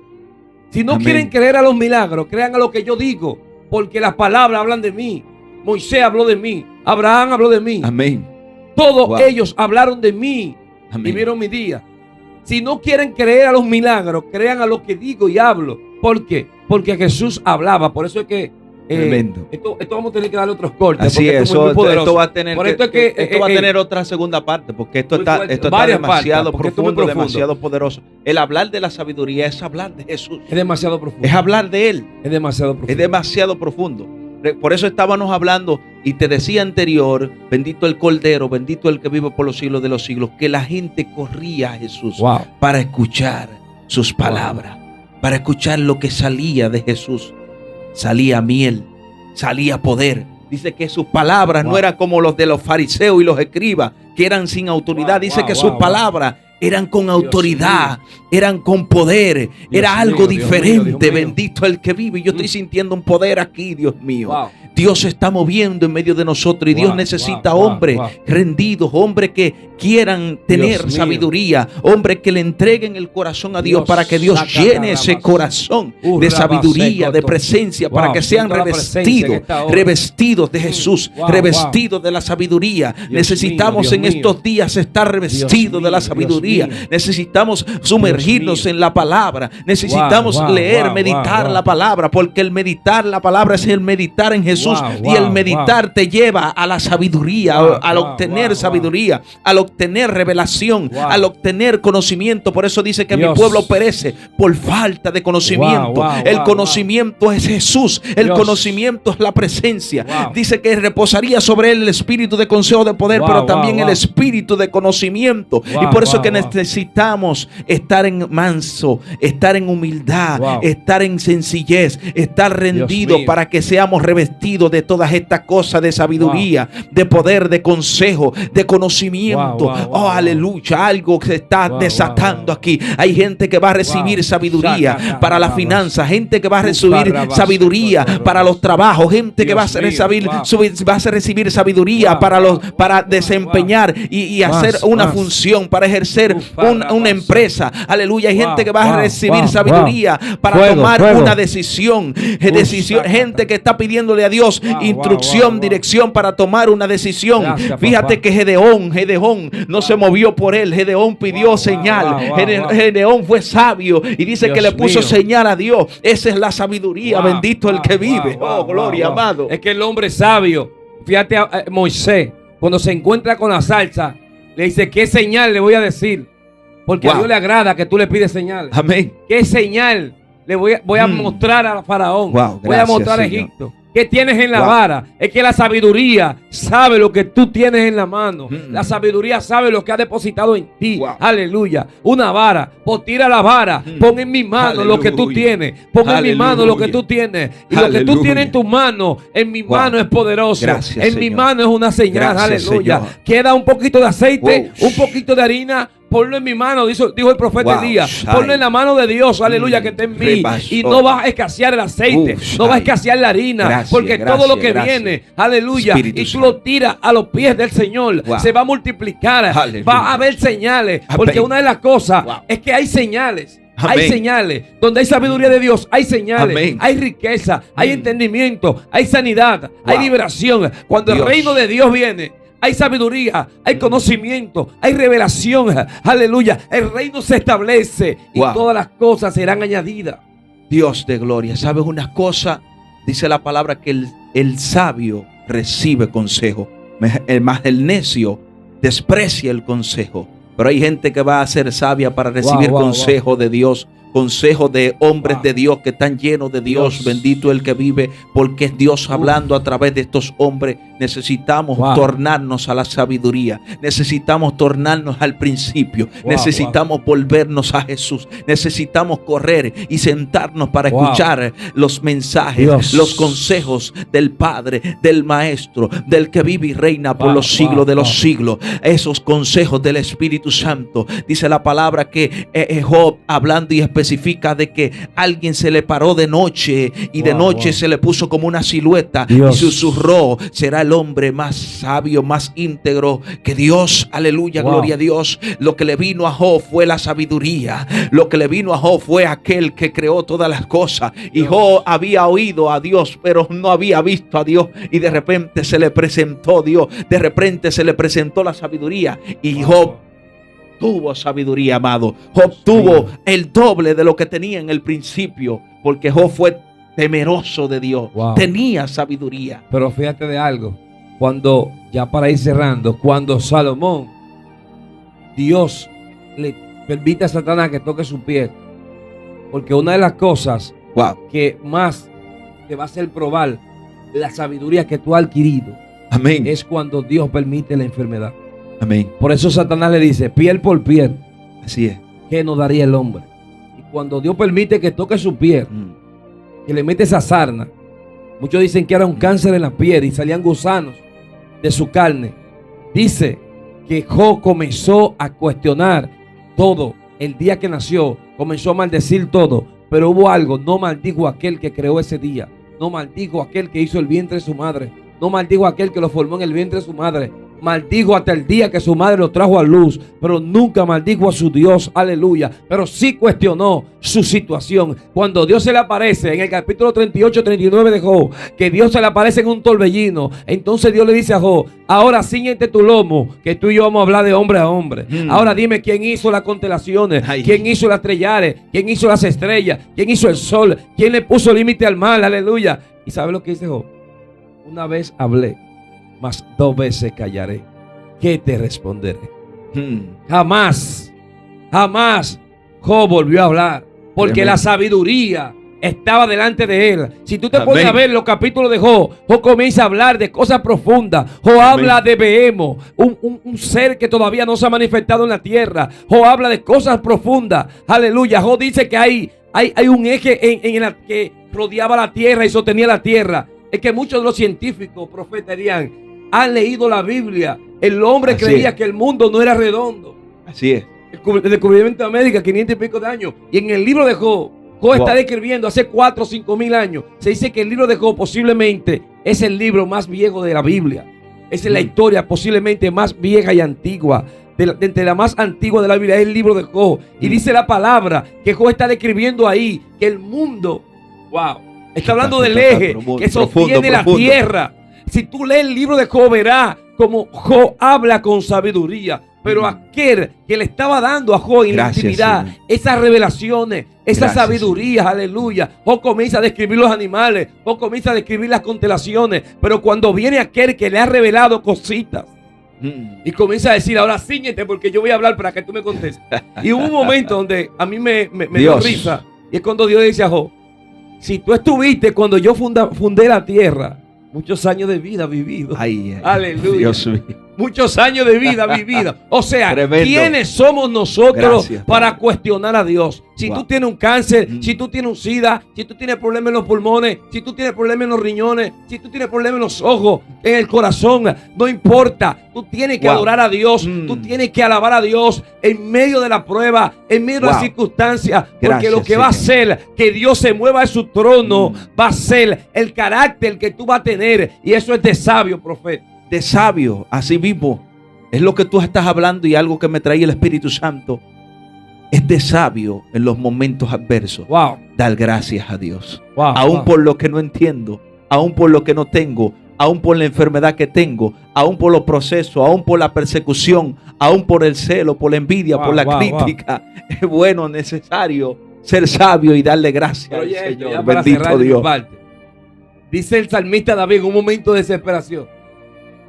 Si no quieren creer a los milagros, crean a lo que yo digo, porque las palabras hablan de mí. Moisés habló de mí, Abraham habló de mí.
Amén.
Todos ellos hablaron de mí.
Amén.
Y vieron mi día. Si no quieren creer a los milagros, crean a lo que digo y hablo. ¿Por qué? Porque Jesús hablaba. Por eso es que
tremendo.
Esto vamos a tener que darle otros cortes.
Así es, esto va a tener va a tener otra segunda parte, porque esto está demasiado profundo, demasiado poderoso. El hablar de la sabiduría es hablar de Jesús.
Es demasiado profundo.
Es hablar de Él.
Es demasiado profundo.
Es demasiado profundo. Por eso estábamos hablando y te decía anterior, bendito el Cordero, bendito el que vive por los siglos de los siglos, que la gente corría a Jesús para escuchar sus palabras, para escuchar lo que salía de Jesús. Salía miel, salía poder. Dice que sus palabras no eran como los de los fariseos y los escribas, que eran sin autoridad. Dice que sus palabras eran con autoridad, eran con poder, era algo diferente. Bendito el que vive. Yo estoy sintiendo un poder aquí, Dios mío. Dios se está moviendo en medio de nosotros y Dios necesita hombres rendidos, hombres que quieran tener sabiduría, hombres que le entreguen el corazón a Dios para que Dios llene ese corazón de sabiduría, de presencia, para que sean revestidos de Jesús, revestidos de la sabiduría. Necesitamos en estos días estar revestidos de la sabiduría. Necesitamos sumergirnos en la palabra. Necesitamos leer, meditar la palabra, porque el meditar la palabra es el meditar en Jesús. Y el meditar te lleva a la sabiduría, al obtener sabiduría, al obtener revelación, al obtener conocimiento. Por eso dice que mi pueblo perece por falta de conocimiento. El conocimiento es Jesús. El conocimiento es la presencia. Dice que reposaría sobre él el espíritu de consejo, de poder, pero también el espíritu de conocimiento. Y por eso que necesitamos estar en manso, estar en humildad, estar en sencillez, estar rendido para que seamos revestidos de todas estas cosas de sabiduría, de poder, de consejo, de conocimiento. Oh, aleluya, algo se está desatando aquí. Hay gente que va a recibir sabiduría para las finanzas, gente que va a recibir sabiduría para los trabajos, gente que va a recibir sabiduría para desempeñar y hacer una función, para ejercer una empresa. Aleluya, hay gente que va a recibir sabiduría para tomar una decisión. Gente que está pidiéndole a Dios instrucción, dirección para tomar una decisión. Fíjate que Gedeón no se movió por él. Gedeón pidió señal. Gedeón fue sabio y dice que le puso señal a Dios. Esa es la sabiduría. Bendito el que vive. Oh, gloria, amado.
Es que el hombre sabio, fíjate a Moisés, cuando se encuentra con la zarza, le dice: ¿qué señal le voy a decir? Porque a Dios le agrada que tú le pides señales.
Amén.
¿Qué señal le voy a mostrar a Faraón? Voy a mostrar a Egipto. ¿Qué tienes en la vara? Es que la sabiduría sabe lo que tú tienes en la mano. La sabiduría sabe lo que ha depositado en ti. Aleluya. Una vara. Pues tira la vara. Pon en mi mano lo que tú tienes. Pon en mi mano lo que tú tienes. Y lo que tú tienes en tu mano, en mi mano es poderoso.
Gracias,
en mi mano es una señal.
Gracias,
aleluya.
Señor.
Queda un poquito de aceite, un poquito de harina. Ponlo en mi mano, dijo el profeta Elías. Ponlo en la mano de Dios, aleluya, que está en mí. Y no vas a escasear el aceite, no vas a escasear la harina, porque todo lo que viene, aleluya, y tú lo tiras a los pies del Señor, se va a multiplicar, va a haber señales, porque una de las cosas es que hay señales. Hay señales. Donde hay sabiduría de Dios, hay señales. Hay riqueza, hay entendimiento, hay sanidad, hay liberación. Cuando el reino de Dios viene, hay sabiduría, hay conocimiento, hay revelación. Aleluya. El reino se establece y todas las cosas serán añadidas.
Dios de gloria. ¿Sabes una cosa? Dice la palabra que el sabio recibe consejo, más el necio desprecia el consejo. Pero hay gente que va a ser sabia para recibir consejo de Dios. Consejo de hombres de Dios que están llenos de Dios. Bendito el que vive, porque es Dios hablando a través de estos hombres. Necesitamos tornarnos a la sabiduría. Necesitamos tornarnos al principio. Necesitamos volvernos a Jesús. Necesitamos correr y sentarnos para escuchar los mensajes, los consejos del Padre, del Maestro, del que vive y reina por los siglos de los siglos. Esos consejos del Espíritu Santo. Dice la palabra que Job, hablando y especifica de que alguien se le paró de noche y de noche se le puso como una silueta y susurró: será el hombre más sabio, más íntegro que Dios. Aleluya, gloria a Dios. Lo que le vino a Job fue la sabiduría. Lo que le vino a Job fue aquel que creó todas las cosas. Y Job había oído a Dios, pero no había visto a Dios. Y de repente se le presentó Dios. De repente se le presentó la sabiduría. Y Job tuvo sabiduría, amado. Job tuvo el doble de lo que tenía en el principio, porque Job fue temeroso de Dios. Tenía sabiduría.
Pero fíjate de algo. Cuando, ya para ir cerrando, cuando Salomón, Dios le permite a Satanás que toque su pie, porque una de las cosas que más te va a hacer probar la sabiduría que tú has adquirido, es cuando Dios permite la enfermedad. Por eso Satanás le dice: piel por piel.
Así es.
¿Qué nos daría el hombre? Y cuando Dios permite que toque su piel, que le mete esa sarna, muchos dicen que era un cáncer en la piel y salían gusanos de su carne. Dice que Job comenzó a cuestionar todo. El día que nació comenzó a maldecir todo, pero hubo algo: no maldijo a aquel que creó ese día, no maldijo a aquel que hizo el vientre de su madre, no maldijo a aquel que lo formó en el vientre de su madre. Maldijo hasta el día que su madre lo trajo a luz, pero nunca maldijo a su Dios, aleluya. Pero sí cuestionó su situación. Cuando Dios se le aparece en el capítulo 38, 39 de Job, que Dios se le aparece en un torbellino, entonces Dios le dice a Job: ahora ciñete tu lomo, que tú y yo vamos a hablar de hombre a hombre. Ahora dime quién hizo las constelaciones, quién hizo las estrellares, quién hizo las estrellas, quién hizo el sol, quién le puso límite al mar, aleluya. ¿Y sabe lo que dice Job? Una vez hablé, mas 2 veces callaré. ¿Qué te responderé? Jamás Job volvió a hablar, porque la sabiduría estaba delante de él. Si tú te pones a ver los capítulos de Job, Job comienza a hablar de cosas profundas. Job habla de Behemo, un ser que todavía no se ha manifestado en la tierra. Job habla de cosas profundas. Aleluya. Job dice que hay un eje en el que rodeaba la tierra y sostenía la tierra. Es que muchos de los científicos, profetas, han leído la Biblia. El hombre creía que el mundo no era redondo.
Así es.
El descubrimiento de América, 500 y pico de años. Y en el libro de Job, Job está describiendo hace 4 o 5 mil años. Se dice que el libro de Job posiblemente es el libro más viejo de la Biblia. Esa es la historia posiblemente más vieja y antigua. De la más antigua de la Biblia es el libro de Job. Y dice la palabra que Job está describiendo ahí que el mundo, está hablando del eje que sostiene la tierra. Si tú lees el libro de Job, verás como Job habla con sabiduría. Pero aquel que le estaba dando a Job en la intimidad, esas revelaciones, esas sabidurías, aleluya. Job comienza a describir los animales, Job comienza a describir las constelaciones. Pero cuando viene aquel que le ha revelado cositas, y comienza a decir, ahora cíñete porque yo voy a hablar para que tú me contestes. Y hubo un momento donde a mí me dio risa. Y es cuando Dios dice a Job, si tú estuviste cuando yo fundé la tierra, muchos años de vida vividos. Aleluya. Dios mío. Muchos años de vida vividos. O sea, tremendo. ¿Quiénes somos nosotros para cuestionar a Dios? Si tú tienes un cáncer, si tú tienes un SIDA, si tú tienes problemas en los pulmones, si tú tienes problemas en los riñones, si tú tienes problemas en los ojos, en el corazón, no importa. Tú tienes que adorar a Dios. Tú tienes que alabar a Dios en medio de la prueba, en medio de las circunstancias. Porque lo que va a hacer que Dios se mueva de su trono va a ser el carácter que tú vas a tener. Y eso es de sabio, profeta.
De sabio, así mismo. Es lo que tú estás hablando y algo que me trae el Espíritu Santo. Es de sabio en los momentos adversos. Dar gracias a Dios. Aún por lo que no entiendo, aún por lo que no tengo, aún por la enfermedad que tengo, aún por los procesos, aún por la persecución, aún por el celo, por la envidia, por la crítica. Es bueno, necesario ser sabio y darle gracias al Señor. Bendito Dios.
Dice el salmista David en un momento de desesperación: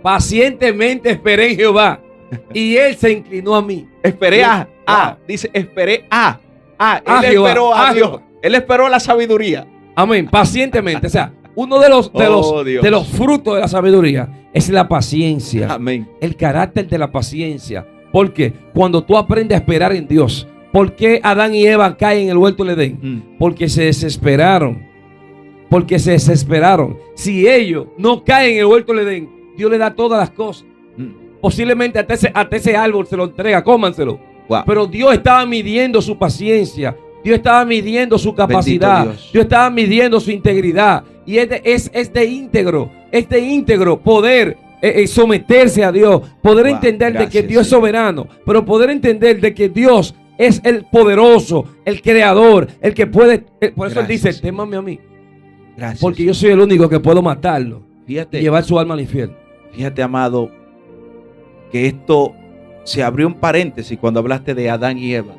pacientemente esperé en Jehová y él se inclinó a mí.
Esperé dice, esperé él esperó a Dios. Él esperó la sabiduría.
Amén, pacientemente. O sea, uno de los frutos de la sabiduría es la paciencia.
Amén.
El carácter de la paciencia. Porque cuando tú aprendes a esperar en Dios, ¿por qué Adán y Eva caen en el huerto del Edén? Porque se desesperaron. Si ellos no caen en el huerto del Edén, Dios le da todas las cosas. Posiblemente hasta ese árbol se lo entrega, cómanselo. Pero Dios estaba midiendo su paciencia. Dios estaba midiendo su capacidad. Dios estaba midiendo su integridad. Y es de íntegro poder someterse a Dios. Poder entender de que Dios es soberano. Pero poder entender de que Dios es el poderoso, el creador, el que puede. Por eso Él dice, témame a mí. Porque yo soy el único que puedo matarlo.
Fíjate,
y llevar su alma al infierno.
Fíjate, amado, que esto se abrió un paréntesis cuando hablaste de Adán y Eva.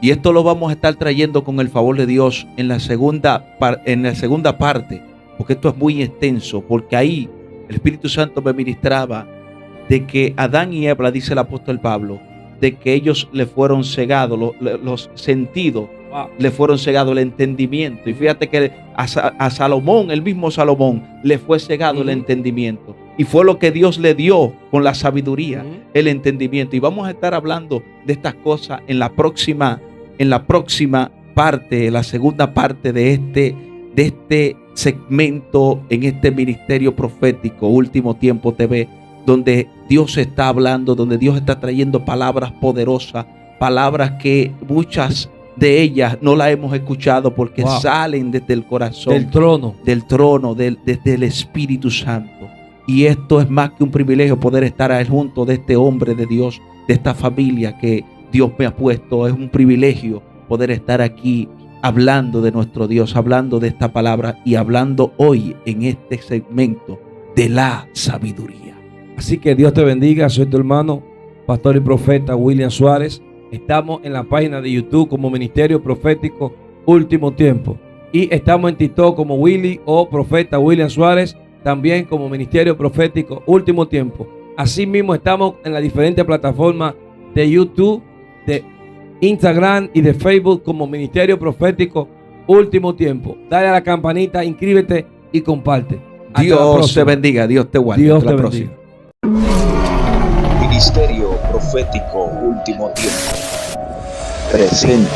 Y esto lo vamos a estar trayendo con el favor de Dios en la segunda parte, porque esto es muy extenso, porque ahí el Espíritu Santo me ministraba de que Adán y Eva, dice el apóstol Pablo, de que ellos le fueron cegados, los sentidos, le fueron cegados, el entendimiento. Y fíjate que a Salomón, el mismo Salomón, le fue cegado el entendimiento. Y fue lo que Dios le dio con la sabiduría, el entendimiento. Y vamos a estar hablando de estas cosas en la próxima parte, la segunda parte de este segmento en este ministerio profético, Último Tiempo TV, donde Dios está hablando, donde Dios está trayendo palabras poderosas, palabras que muchas de ellas no las hemos escuchado porque salen desde el corazón, del trono, desde el Espíritu Santo. Y esto es más que un privilegio, poder estar junto de este hombre de Dios, de esta familia que Dios me ha puesto. Es un privilegio poder estar aquí hablando de nuestro Dios, hablando de esta palabra y hablando hoy en este segmento de la sabiduría.
Así que Dios te bendiga. Soy tu hermano, pastor y profeta William Suárez. Estamos en la página de YouTube como Ministerio Profético Último Tiempo. Y estamos en TikTok como Willy o Profeta William Suárez. También como Ministerio Profético Último Tiempo. Asimismo estamos en las diferentes plataformas de YouTube, de Instagram y de Facebook como Ministerio Profético último tiempo. Dale a la campanita, inscríbete y comparte. Hasta la
Dios
próxima.
te bendiga, Dios te guarde.
Dios
Hasta
te
la
bendiga.
próxima.
Ministerio Profético Último Tiempo presenta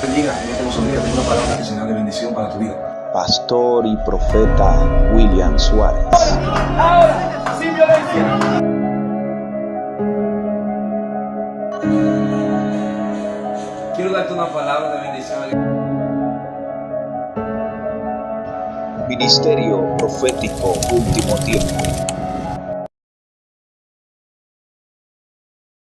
Bendiga, en este hermoso día tengo una palabra adicional de bendición para tu vida.
Pastor y Profeta William Suárez.
Quiero darte una palabra de bendición.
Ministerio Profético Último Tiempo.